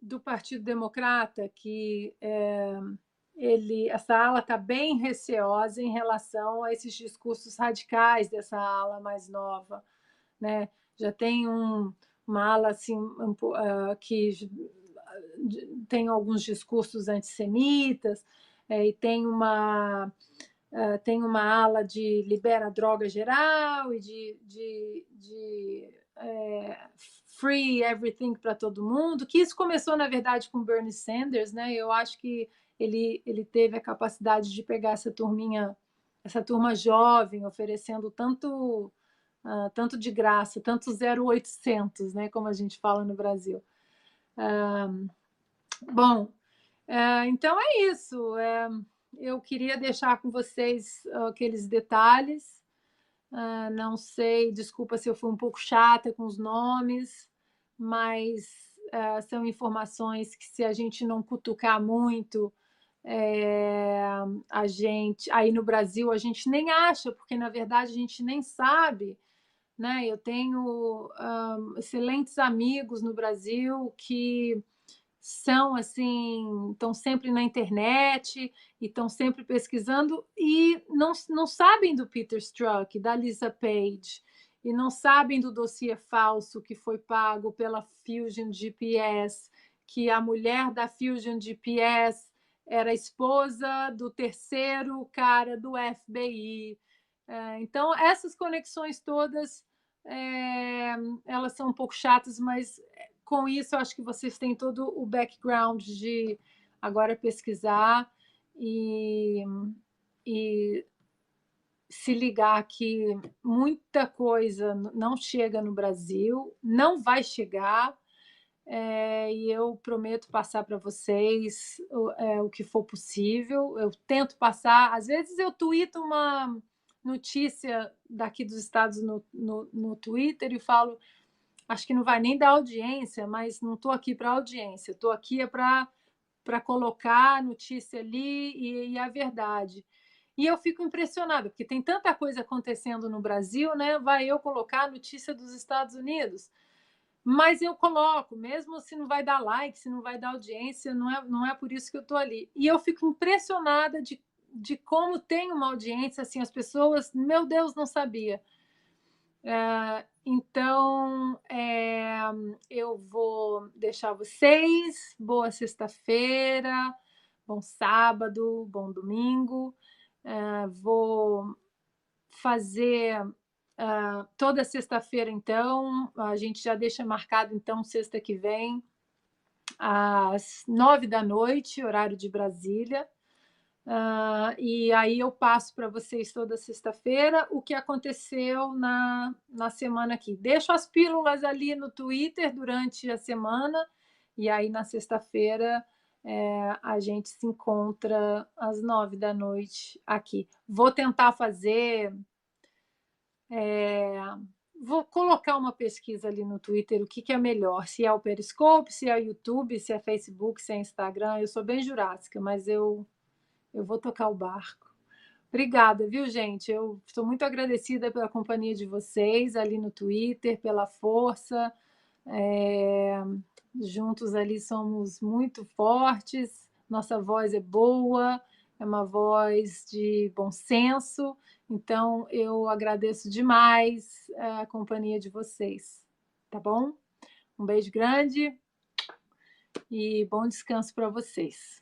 do Partido Democrata que essa ala está bem receosa em relação a esses discursos radicais dessa ala mais nova, né? Já tem uma ala assim, que tem alguns discursos antissemitas, e tem uma ala de libera droga geral e de free everything para todo mundo, que isso começou, na verdade, com Bernie Sanders, né? Eu acho que ele teve a capacidade de pegar essa turma jovem, oferecendo tanto de graça, tanto 0800, né? Como a gente fala no Brasil. Bom, então é isso. Eu queria deixar com vocês aqueles detalhes. Não sei, desculpa se eu fui um pouco chata com os nomes, mas são informações que, se a gente não cutucar muito, a gente, aí no Brasil, a gente nem acha, porque na verdade a gente nem sabe, né? Eu tenho excelentes amigos no Brasil que são assim, estão sempre na internet e estão sempre pesquisando e não sabem do Peter Strzok, da Lisa Page, e não sabem do dossiê falso que foi pago pela Fusion GPS, que a mulher da Fusion GPS era esposa do terceiro cara do FBI. Então, essas conexões todas, elas são um pouco chatas, mas com isso eu acho que vocês têm todo o background de agora pesquisar e se ligar que muita coisa não chega no Brasil, não vai chegar, e eu prometo passar para vocês o que for possível. Eu tento passar, às vezes eu tuito uma notícia daqui dos Estados no Twitter e falo, acho que não vai nem dar audiência, mas não estou aqui para audiência, estou aqui para colocar a notícia ali e a verdade. E eu fico impressionada, porque tem tanta coisa acontecendo no Brasil, né? Vai eu colocar a notícia dos Estados Unidos. Mas eu coloco, mesmo se não vai dar like, se não vai dar audiência, não é por isso que eu estou ali. E eu fico impressionada de como tem uma audiência, assim, as pessoas, meu Deus, não sabia. Então, eu vou deixar vocês. Boa sexta-feira, bom sábado, bom domingo. Vou fazer toda sexta-feira, então. A gente já deixa marcado, então, sexta que vem, às 9 da noite, horário de Brasília. E aí eu passo para vocês toda sexta-feira o que aconteceu na semana aqui. Deixo as pílulas ali no Twitter durante a semana, e aí na sexta-feira a gente se encontra às 9 da noite aqui. Vou tentar fazer. Vou colocar uma pesquisa ali no Twitter, o que é melhor, se é o Periscope, se é o YouTube, se é Facebook, se é Instagram. Eu sou bem jurássica, mas eu vou tocar o barco. Obrigada, viu, gente? Eu estou muito agradecida pela companhia de vocês ali no Twitter, pela força. Juntos ali somos muito fortes, nossa voz é boa, é uma voz de bom senso. Então, eu agradeço demais a companhia de vocês. tá bom? Um beijo grande e bom descanso para vocês.